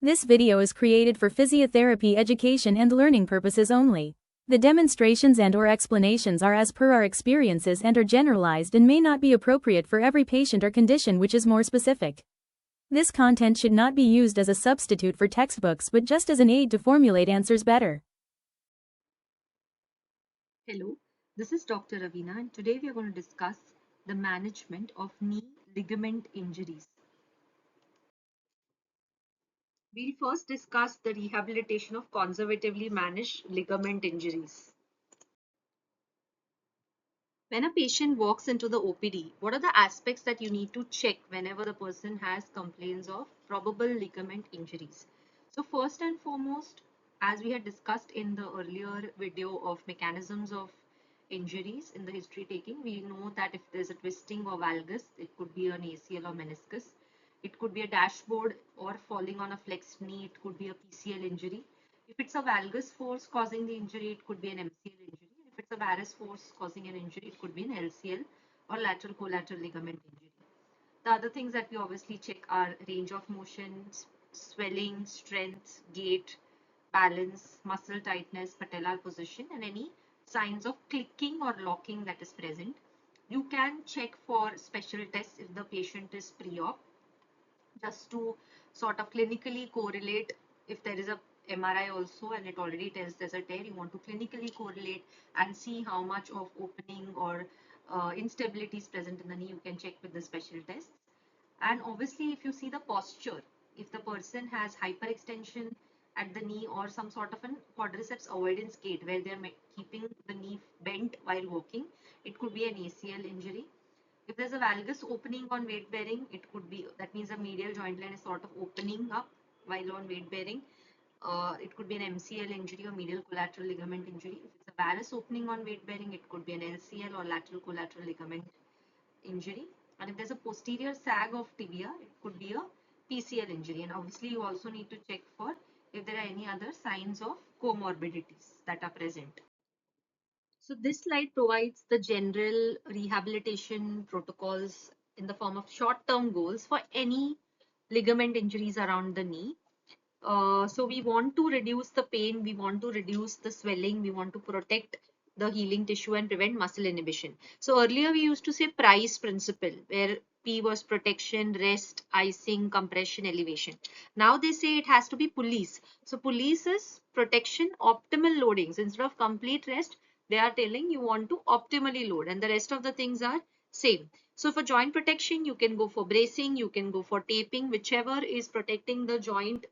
This video is created for physiotherapy education and learning purposes only. The demonstrations and/or explanations are as per our experiences and are generalized and may not be appropriate for every patient or condition which is more specific. This content should not be used as a substitute for textbooks but just as an aid to formulate answers better. Hello, this is Dr. Ravina and today we are going to discuss the management of knee ligament injuries. We'll first discuss the rehabilitation of conservatively managed ligament injuries. When a patient walks into the OPD, what are the aspects that you need to check whenever the person has complaints of probable ligament injuries? So first and foremost, as we had discussed in the earlier video of mechanisms of injuries in the history taking, we know that if there's a twisting or valgus, it could be an ACL or meniscus. It could be a dashboard or falling on a flexed knee. It could be a PCL injury. If it's a valgus force causing the injury, it could be an MCL injury. If it's a varus force causing an injury, it could be an LCL or lateral collateral ligament injury. The other things that we obviously check are range of motion, swelling, strength, gait, balance, muscle tightness, patellar position, and any signs of clicking or locking that is present. You can check for special tests if the patient is pre-op, just to sort of clinically correlate. If there is a MRI also and it already tells there's a tear, you want to clinically correlate and see how much of opening or instability is present in the knee. You can check with the special tests. And obviously, if you see the posture, if the person has hyperextension at the knee or some sort of an quadriceps avoidance gait where they're keeping the knee bent while walking, it could be an ACL injury. If there's a valgus opening on weight bearing, it could be, that means the medial joint line is sort of opening up while on weight bearing. It could be an MCL injury or medial collateral ligament injury. If it's a varus opening on weight bearing, it could be an LCL or lateral collateral ligament injury. And if there's a posterior sag of tibia, it could be a PCL injury. And obviously, you also need to check for if there are any other signs of comorbidities that are present. So this slide provides the general rehabilitation protocols in the form of short-term goals for any ligament injuries around the knee. So we want to reduce the pain, we want to reduce the swelling, we want to protect the healing tissue and prevent muscle inhibition. So earlier we used to say price principle, where P was protection, rest, icing, compression, elevation. Now they say it has to be police. So police is protection, optimal loadings. Instead of complete rest, they are telling you want to optimally load, and the rest of the things are same. So for joint protection, you can go for bracing, you can go for taping, whichever is protecting the joint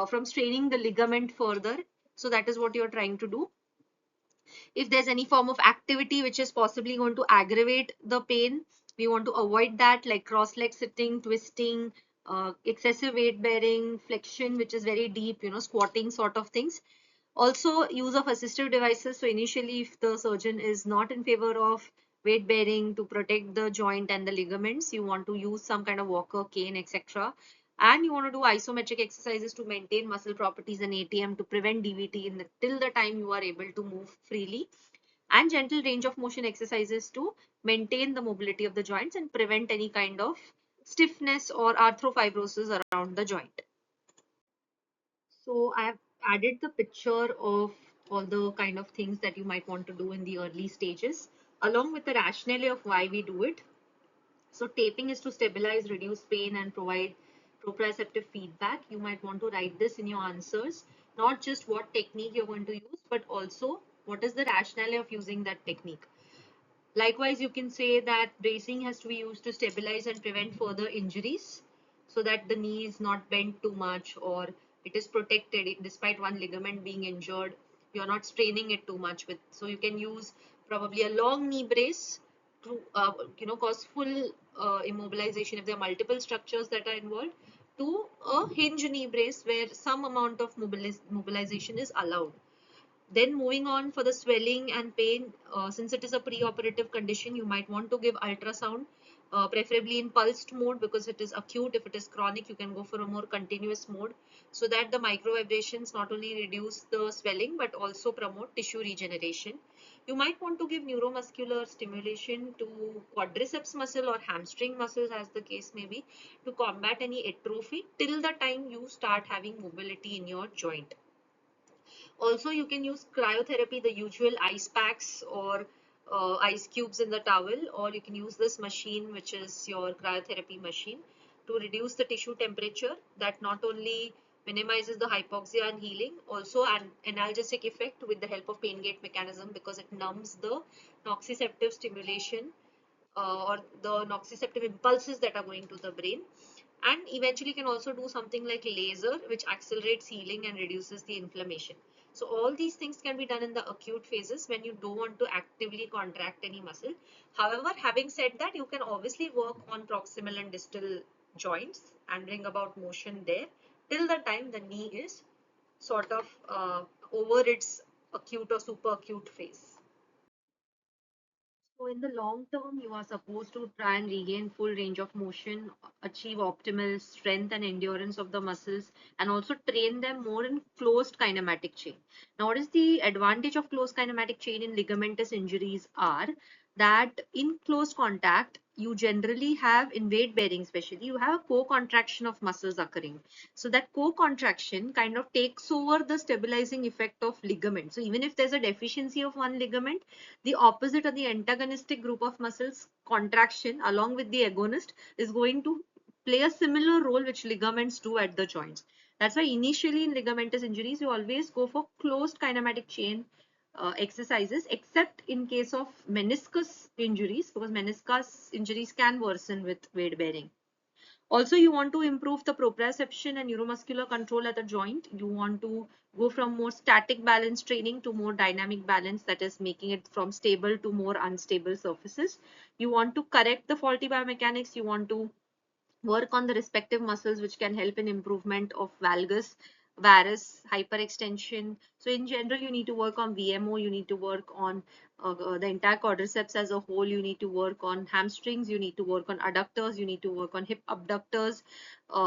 from straining the ligament further. So that is what you're trying to do. If there's any form of activity which is possibly going to aggravate the pain, we want to avoid that, like cross leg sitting, twisting, excessive weight bearing, flexion which is very deep, squatting sort of things. Also use of assistive devices. So initially, if the surgeon is not in favor of weight bearing to protect the joint and the ligaments, you want to use some kind of walker, cane, etc. And you want to do isometric exercises to maintain muscle properties and ATM to prevent DVT till the time you are able to move freely. And gentle range of motion exercises to maintain the mobility of the joints and prevent any kind of stiffness or arthropfibrosis around the joint. So I have added the picture of all the kind of things that you might want to do in the early stages, along with the rationale of why we do it. So taping is to stabilize, reduce pain, and provide proprioceptive feedback. You might want to write this in your answers, not just what technique you're going to use, but also what is the rationale of using that technique. Likewise, you can say that bracing has to be used to stabilize and prevent further injuries so that the knee is not bent too much or it is protected despite one ligament being injured. You're not straining it too much with. So you can use probably a long knee brace to cause full immobilization if there are multiple structures that are involved, to a hinge knee brace where some amount of mobilization is allowed. Then moving on for the swelling and pain, since it is a pre-operative condition, you might want to give ultrasound, preferably in pulsed mode because it is acute. If it is chronic, you can go for a more continuous mode so that the micro vibrations not only reduce the swelling but also promote tissue regeneration. You might want to give neuromuscular stimulation to quadriceps muscle or hamstring muscles, as the case may be, to combat any atrophy till the time you start having mobility in your joint. Also, you can use cryotherapy, the usual ice packs or ice cubes in the towel, or you can use this machine, which is your cryotherapy machine, to reduce the tissue temperature. That not only minimizes the hypoxia and healing, also an analgesic effect with the help of pain gate mechanism, because it numbs the nociceptive stimulation or the nociceptive impulses that are going to the brain, and eventually can also do something like laser, which accelerates healing and reduces the inflammation. So all these things can be done in the acute phases when you don't want to actively contract any muscle. However, having said that, you can obviously work on proximal and distal joints and bring about motion there till the time the knee is sort of over its acute or super acute phase. So in the long term, you are supposed to try and regain full range of motion, achieve optimal strength and endurance of the muscles, and also train them more in closed kinematic chain. Now, what is the advantage of closed kinematic chain in ligamentous injuries are that in close contact, you generally have, in weight bearing especially, you have a co-contraction of muscles occurring. So that co-contraction kind of takes over the stabilizing effect of ligament. So even if there's a deficiency of one ligament, the opposite or the antagonistic group of muscles contraction along with the agonist is going to play a similar role which ligaments do at the joints. That's why initially in ligamentous injuries, you always go for closed kinematic chain exercises, except in case of meniscus injuries, because meniscus injuries can worsen with weight bearing. Also, you want to improve the proprioception and neuromuscular control at the joint. You want to go from more static balance training to more dynamic balance, that is making it from stable to more unstable surfaces. You want to correct the faulty biomechanics. You want to work on the respective muscles which can help in improvement of valgus, varus, hyperextension. So in general, you need to work on VMO, you need to work on the entire quadriceps as a whole, you need to work on hamstrings, you need to work on adductors, you need to work on hip abductors,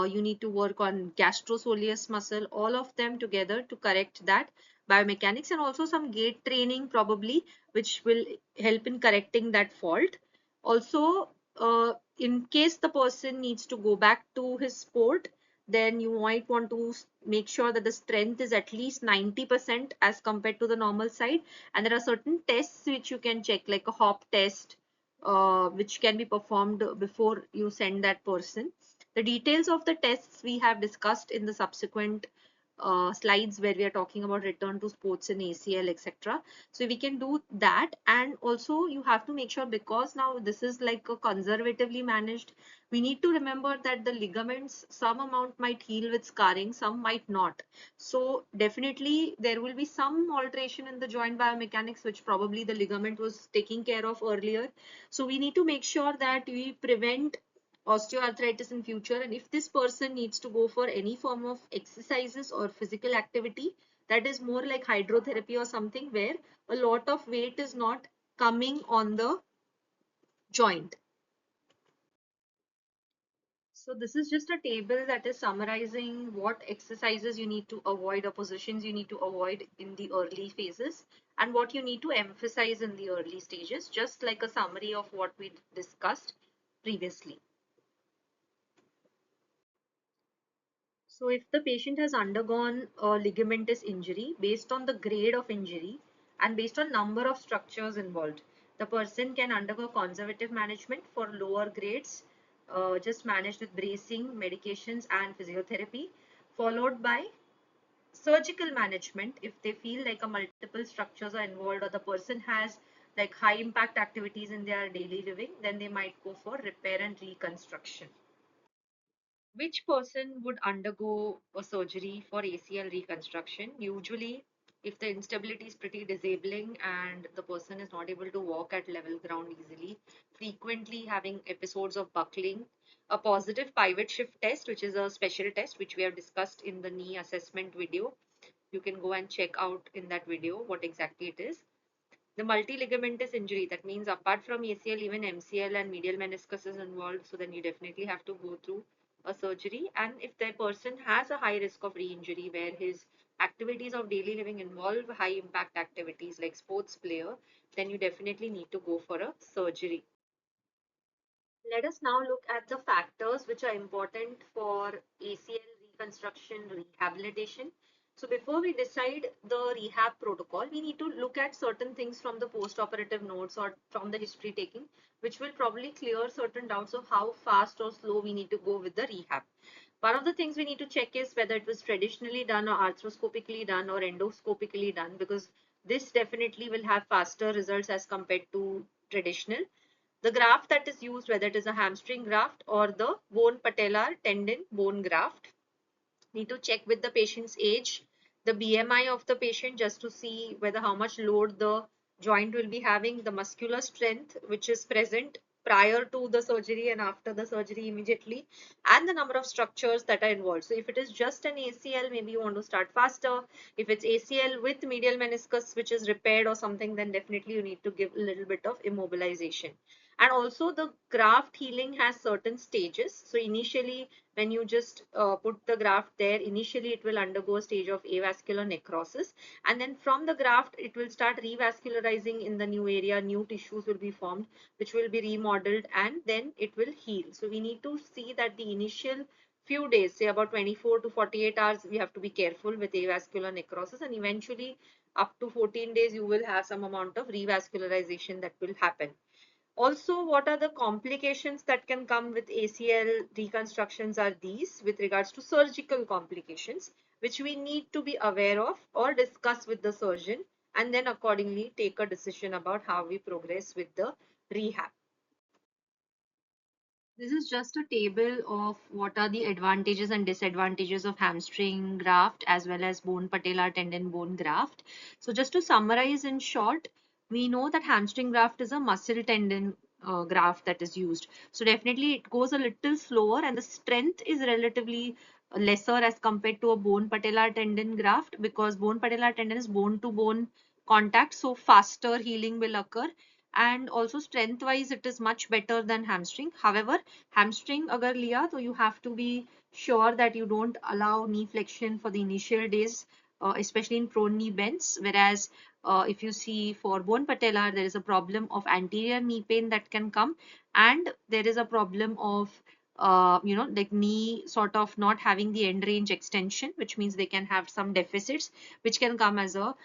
you need to work on gastrosoleus muscle, all of them together to correct that biomechanics, and also some gait training probably, which will help in correcting that fault. Also, in case the person needs to go back to his sport, then you might want to make sure that the strength is at least 90% as compared to the normal side. And there are certain tests which you can check, like a hop test, which can be performed before you send that person. The details of the tests we have discussed in the subsequent slides where we are talking about return to sports in ACL, etc. So we can do that. And also you have to make sure, because now this is like a conservatively managed, we need to remember that the ligaments, some amount might heal with scarring, some might not. So definitely there will be some alteration in the joint biomechanics, which probably the ligament was taking care of earlier. So we need to make sure that we prevent osteoarthritis in future. And if this person needs to go for any form of exercises or physical activity that is more like hydrotherapy or something, where a lot of weight is not coming on the joint. So this is just a table that is summarizing what exercises you need to avoid or positions you need to avoid in the early phases, and what you need to emphasize in the early stages, just like a summary of what we discussed previously. So if the patient has undergone a ligamentous injury, based on the grade of injury and based on number of structures involved, the person can undergo conservative management for lower grades, just managed with bracing, medications and physiotherapy, followed by surgical management if they feel like a multiple structures are involved or the person has like high impact activities in their daily living, then they might go for repair and reconstruction. Which person would undergo a surgery for ACL reconstruction? Usually, if the instability is pretty disabling and the person is not able to walk at level ground easily, frequently having episodes of buckling, a positive pivot shift test, which is a special test which we have discussed in the knee assessment video. You can go and check out in that video what exactly it is. The multiligamentous injury, that means apart from ACL, even MCL and medial meniscus is involved. So then you definitely have to go through a surgery. And if the person has a high risk of re-injury where his activities of daily living involve high impact activities like sports player, then you definitely need to go for a surgery. Let us now look at the factors which are important for ACL reconstruction rehabilitation. So before we decide the rehab protocol, we need to look at certain things from the post-operative notes or from the history taking, which will probably clear certain doubts of how fast or slow we need to go with the rehab. One of the things we need to check is whether it was traditionally done or arthroscopically done or endoscopically done, because this definitely will have faster results as compared to traditional. The graft that is used, whether it is a hamstring graft or the bone patellar tendon bone graft, need to check with the patient's age, the BMI of the patient, just to see whether how much load the joint will be having, the muscular strength which is present prior to the surgery and after the surgery immediately, and the number of structures that are involved. So if it is just an ACL, maybe you want to start faster. If it's ACL with medial meniscus which is repaired or something, then definitely you need to give a little bit of immobilization. And also the graft healing has certain stages. So initially, when you just put the graft there, initially it will undergo a stage of avascular necrosis, and then from the graft it will start revascularizing in the new area, new tissues will be formed which will be remodeled, and then it will heal. So we need to see that the initial few days, say about 24 to 48 hours, we have to be careful with avascular necrosis, and eventually up to 14 days you will have some amount of revascularization that will happen. Also, what are the complications that can come with ACL reconstructions are these with regards to surgical complications, which we need to be aware of or discuss with the surgeon, and then accordingly take a decision about how we progress with the rehab. This is just a table of what are the advantages and disadvantages of hamstring graft as well as bone patellar tendon bone graft. So just to summarize in short, we know that hamstring graft is a muscle tendon graft that is used. So definitely it goes a little slower and the strength is relatively lesser as compared to a bone patellar tendon graft, because bone patellar tendon is bone to bone contact, so faster healing will occur, and also strength wise it is much better than hamstring. However, hamstring agar liya to you have to be sure that you don't allow knee flexion for the initial days, especially in prone knee bends, whereas if you see for bone patellar there is a problem of anterior knee pain that can come, and there is a problem of like knee sort of not having the end range extension, which means they can have some deficits which can come as a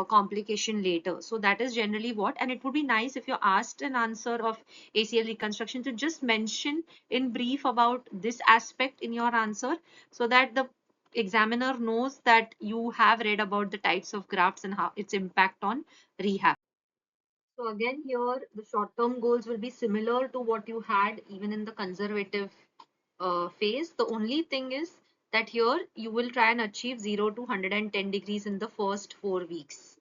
complication later. So that is generally what, and it would be nice if you're asked an answer of ACL reconstruction to just mention in brief about this aspect in your answer, so that the examiner knows that you have read about the types of grafts and how its impact on rehab. So again, here the short-term goals will be similar to what you had even in the conservative phase. The only thing is that here you will try and achieve 0 to 110 degrees in the first 4 weeks.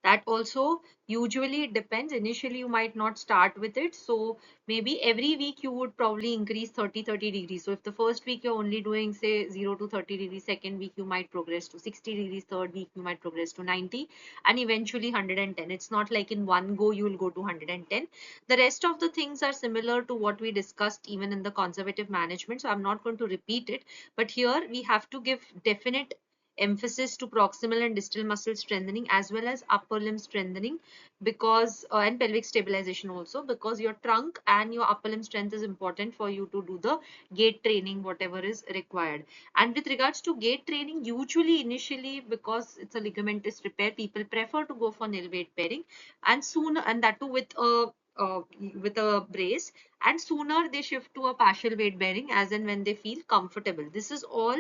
That also usually it depends. Initially, you might not start with it. So maybe every week you would probably increase 30 degrees. So if the first week you're only doing say 0 to 30 degrees, second week you might progress to 60 degrees, third week you might progress to 90, and eventually 110. It's not like in one go you will go to 110. The rest of the things are similar to what we discussed even in the conservative management. So I'm not going to repeat it, but here we have to give definite emphasis to proximal and distal muscle strengthening as well as upper limb strengthening, because and pelvic stabilization also, because your trunk and your upper limb strength is important for you to do the gait training whatever is required. And with regards to gait training, usually initially because it's a ligamentous repair, people prefer to go for nil weight bearing, and soon, and that too uh, with a brace, and sooner they shift to a partial weight bearing as and when they feel comfortable. This is all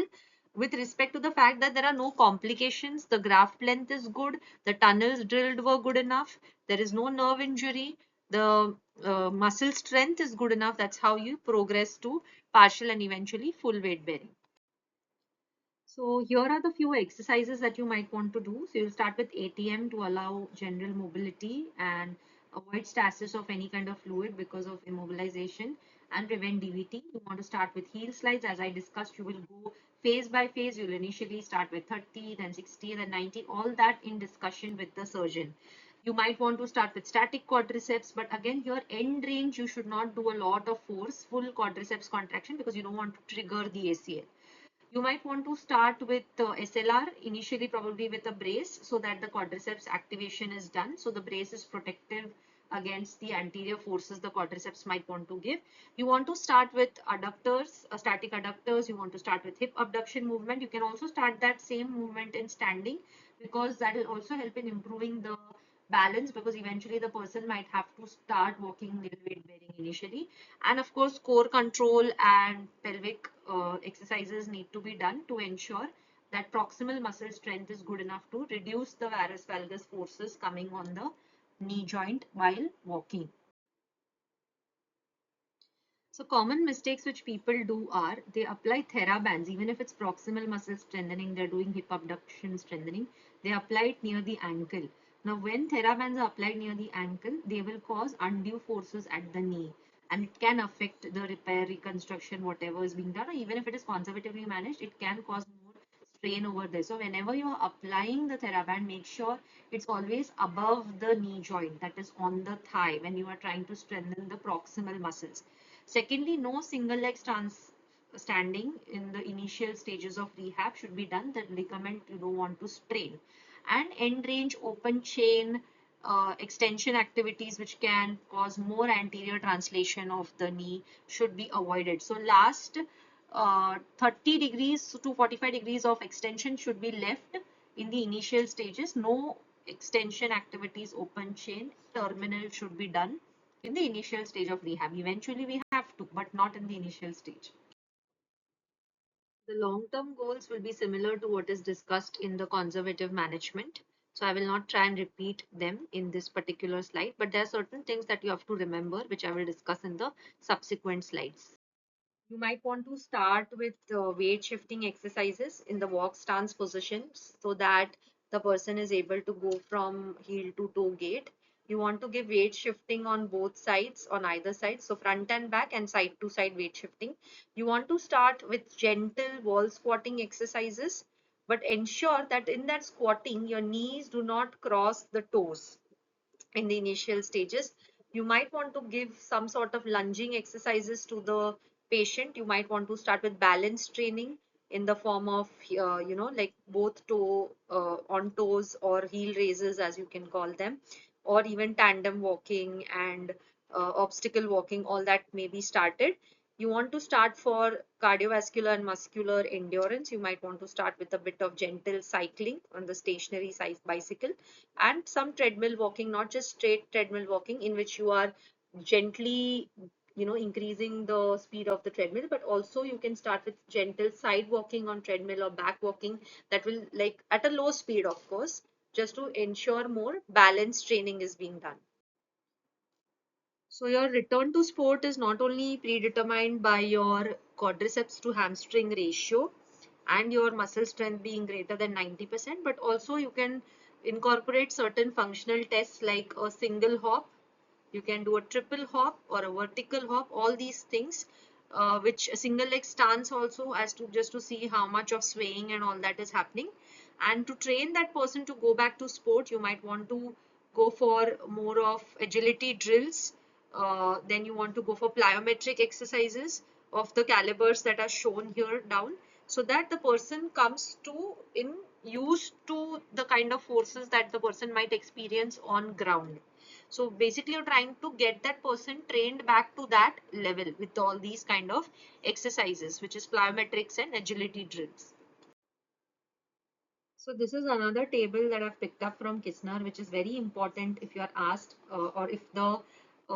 with respect to the fact that there are no complications, the graft length is good, the tunnels drilled were good enough, there is no nerve injury, the muscle strength is good enough. That's how you progress to partial and eventually full weight bearing. So here are the few exercises that you might want to do. So you'll start with ATM to allow general mobility and avoid stasis of any kind of fluid because of immobilization, and prevent DVT. You want to start with heel slides. As I discussed, you will go phase by phase. You'll initially start with 30, then 60, then 90, all that in discussion with the surgeon. You might want to start with static quadriceps, but again, your end range, you should not do a lot of force, full quadriceps contraction, because you don't want to trigger the ACL. You might want to start with SLR, initially probably with a brace, so that the quadriceps activation is done. So the brace is protective against the anterior forces the quadriceps might want to give. You want to start with adductors, static adductors. You want to start with hip abduction movement. You can also start that same movement in standing, because that will also help in improving the balance, because eventually the person might have to start walking nil weight bearing initially. And of course, core control and pelvic exercises need to be done to ensure that proximal muscle strength is good enough to reduce the varus valgus forces coming on the knee joint while walking. So common mistakes which people do are they apply therabands, even if it's proximal muscle strengthening, they're doing hip abduction strengthening, they apply it near the ankle. Now, when therabands are applied near the ankle, they will cause undue forces at the knee, and it can affect the repair, reconstruction, whatever is being done, or even if it is conservatively managed, it can cause more strain over there. So whenever you are applying the TheraBand, make sure it's always above the knee joint, that is on the thigh, when you are trying to strengthen the proximal muscles. Secondly, no single leg stance standing in the initial stages of rehab should be done. The ligament you don't want to strain. And end range open chain extension activities which can cause more anterior translation of the knee should be avoided. So last 30 degrees to 45 degrees of extension should be left in the initial stages. No extension activities, open chain, terminal should be done in the initial stage of rehab. Eventually we have to, but not in the initial stage. The long-term goals will be similar to what is discussed in the conservative management. So I will not try and repeat them in this particular slide, but there are certain things that you have to remember, which I will discuss in the subsequent slides. You might want to start with weight shifting exercises in the walk stance position, so that the person is able to go from heel to toe gait. You want to give weight shifting on both sides, on either side, so front and back and side to side weight shifting. You want to start with gentle wall squatting exercises, but ensure that in that squatting, your knees do not cross the toes in the initial stages. You might want to give some sort of lunging exercises to the patient. You might want to start with balance training in the form of, like both toe on toes or heel raises, as you can call them, or even tandem walking and obstacle walking, all that may be started. You want to start for cardiovascular and muscular endurance. You might want to start with a bit of gentle cycling on the stationary size bicycle, and some treadmill walking, not just straight treadmill walking in which you are gently increasing the speed of the treadmill, but also you can start with gentle side walking on treadmill or back walking, that will, like, at a low speed, of course, just to ensure more balance training is being done. So your return to sport is not only predetermined by your quadriceps to hamstring ratio and your muscle strength being greater than 90%, but also you can incorporate certain functional tests like a single hop, you can do a triple hop or a vertical hop, all these things, which a single leg stance also, as to just to see how much of swaying and all that is happening. And to train that person to go back to sport, you might want to go for more of agility drills. Then you want to go for plyometric exercises of the calibers that are shown here down, so that the person comes to in used to the kind of forces that the person might experience on ground. So basically you're trying to get that person trained back to that level with all these kind of exercises, which is plyometrics and agility drills. So this is another table that I've picked up from Kisner, which is very important if you are asked, or if the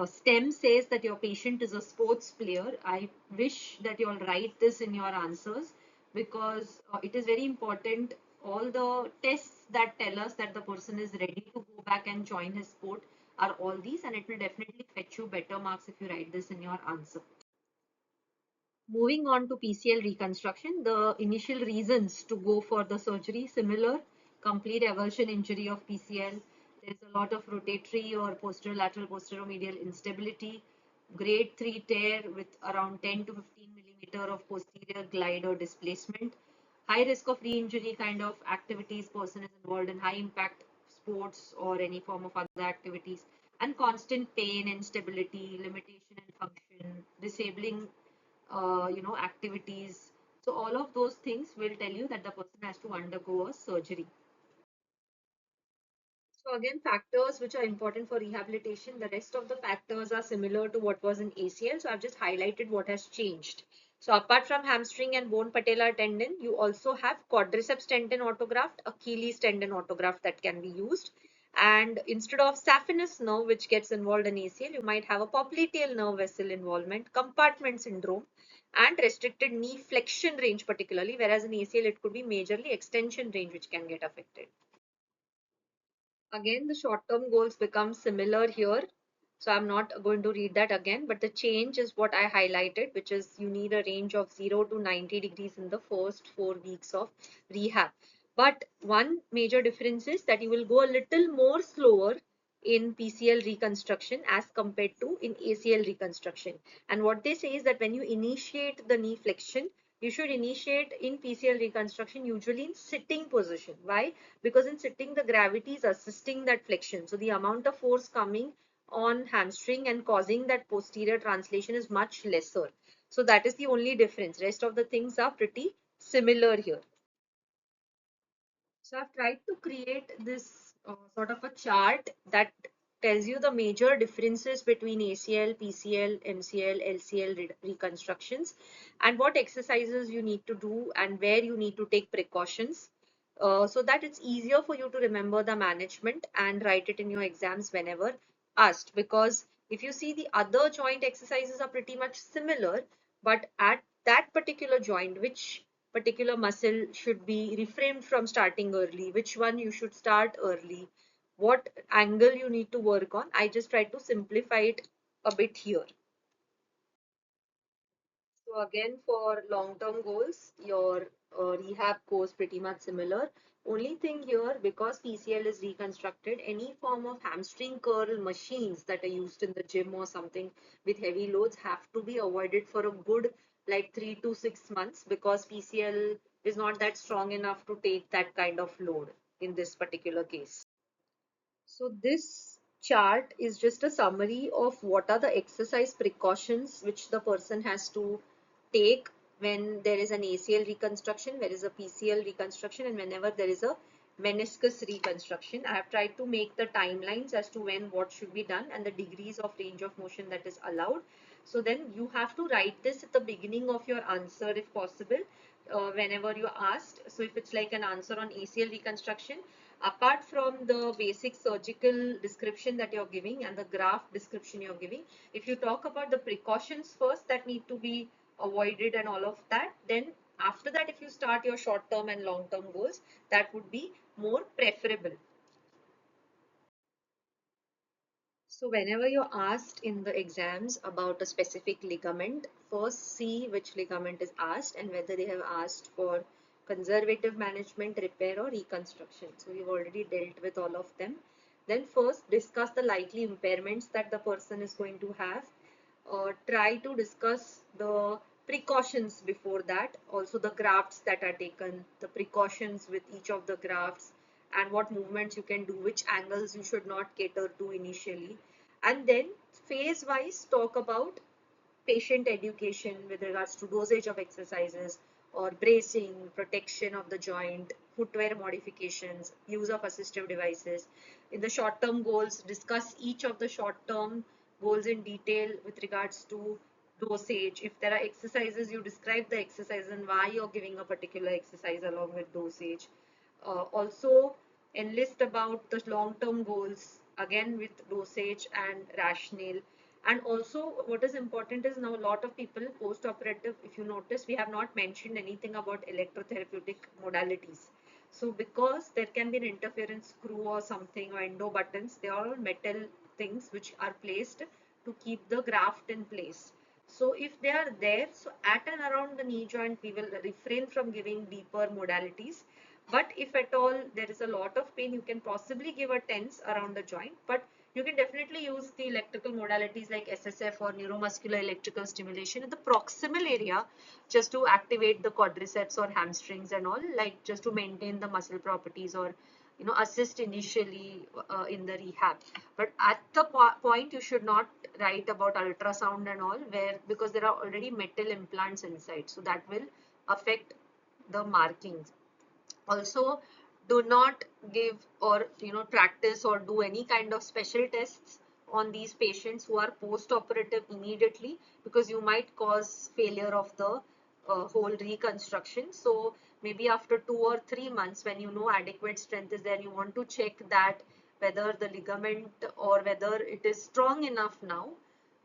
STEM says that your patient is a sports player. I wish that you all write this in your answers, because it is very important. All the tests that tell us that the person is ready to go back and join his sport are all these, and it will definitely fetch you better marks if you write this in your answer. Moving on to PCL reconstruction, the initial reasons to go for the surgery, similar: complete avulsion injury of PCL. There is a lot of rotatory or posterolateral posteromedial instability, grade 3 tear with around 10 to 15 millimeter of posterior glide or displacement, high risk of re-injury kind of activities, person is involved in high impact sports or any form of other activities, and constant pain, instability, limitation in function, disabling, activities. So all of those things will tell you that the person has to undergo a surgery. So again, factors which are important for rehabilitation, the rest of the factors are similar to what was in ACL. So I've just highlighted what has changed. So apart from hamstring and bone patellar tendon, you also have quadriceps tendon autograft, Achilles tendon autograft that can be used. And instead of saphenous nerve, which gets involved in ACL, you might have a popliteal nerve vessel involvement, compartment syndrome, and restricted knee flexion range particularly, whereas in ACL it could be majorly extension range which can get affected. Again, the short-term goals become similar here. So I'm not going to read that again, but the change is what I highlighted, which is you need a range of 0 to 90 degrees in the first 4 weeks of rehab. But one major difference is that you will go a little more slower in PCL reconstruction as compared to in ACL reconstruction. And what they say is that when you initiate the knee flexion, you should initiate in PCL reconstruction usually in sitting position. Why? Because in sitting, the gravity is assisting that flexion. So the amount of force coming on hamstring and causing that posterior translation is much lesser. So that is the only difference. Rest of the things are pretty similar here. So I've tried to create this sort of a chart that tells you the major differences between ACL, PCL, MCL, LCL reconstructions, and what exercises you need to do and where you need to take precautions, so that it's easier for you to remember the management and write it in your exams whenever asked. Because if you see, the other joint exercises are pretty much similar, but at that particular joint, which particular muscle should be refrained from starting early, which one you should start early, what angle you need to work on. I just try to simplify it a bit here. So again, for long-term goals, your rehab goes pretty much similar. Only thing here, because PCL is reconstructed, any form of hamstring curl machines that are used in the gym or something with heavy loads have to be avoided for a good like 3 to 6 months, because PCL is not that strong enough to take that kind of load in this particular case. So this chart is just a summary of what are the exercise precautions which the person has to take when there is an ACL reconstruction, there is a PCL reconstruction, and whenever there is a meniscus reconstruction. I have tried to make the timelines as to when what should be done and the degrees of range of motion that is allowed. So then you have to write this at the beginning of your answer if possible, whenever you're asked. So if it's like an answer on ACL reconstruction, apart from the basic surgical description that you're giving and the graph description you're giving, if you talk about the precautions first that need to be avoided and all of that, then after that, if you start your short term and long term goals, that would be more preferable. So whenever you're asked in the exams about a specific ligament, first see which ligament is asked and whether they have asked for conservative management, repair or reconstruction. So we've already dealt with all of them. Then first discuss the likely impairments that the person is going to have. Try to discuss the precautions before that, also the grafts that are taken, the precautions with each of the grafts, and what movements you can do, which angles you should not cater to initially. And then phase wise talk about patient education with regards to dosage of exercises or bracing, protection of the joint, footwear modifications, use of assistive devices. In the short term goals, discuss each of the short term goals in detail with regards to dosage. If there are exercises, you describe the exercise and why you're giving a particular exercise along with dosage. Also enlist about the long-term goals again with dosage and rationale. And also what is important is now a lot of people post-operative, if you notice, we have not mentioned anything about electrotherapeutic modalities. So because there can be an interference screw or something or endo buttons, they are all metal things which are placed to keep the graft in place. So if they are there, so at and around the knee joint, we will refrain from giving deeper modalities. But if at all there is a lot of pain, you can possibly give a tense around the joint. But You can definitely use the electrical modalities like SSF or neuromuscular electrical stimulation in the proximal area just to activate the quadriceps or hamstrings and all, like just to maintain the muscle properties or assist initially in the rehab. But at the point you should not write about ultrasound and all, where because there are already metal implants inside, so that will affect the markings. Also, do not give or practice or do any kind of special tests on these patients who are post-operative immediately, because you might cause failure of the whole reconstruction. So maybe after 2 or 3 months, when you know adequate strength is there, you want to check that whether the ligament or whether it is strong enough now,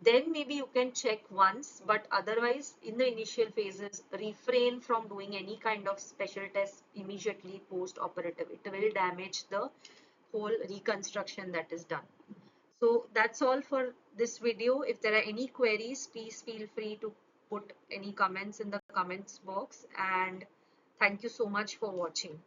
then maybe you can check once. But otherwise, in the initial phases, refrain from doing any kind of special tests immediately post operative. It will damage the whole reconstruction that is done. So that's all for this video. If there are any queries, please feel free to put any comments in the comments box, and thank you so much for watching.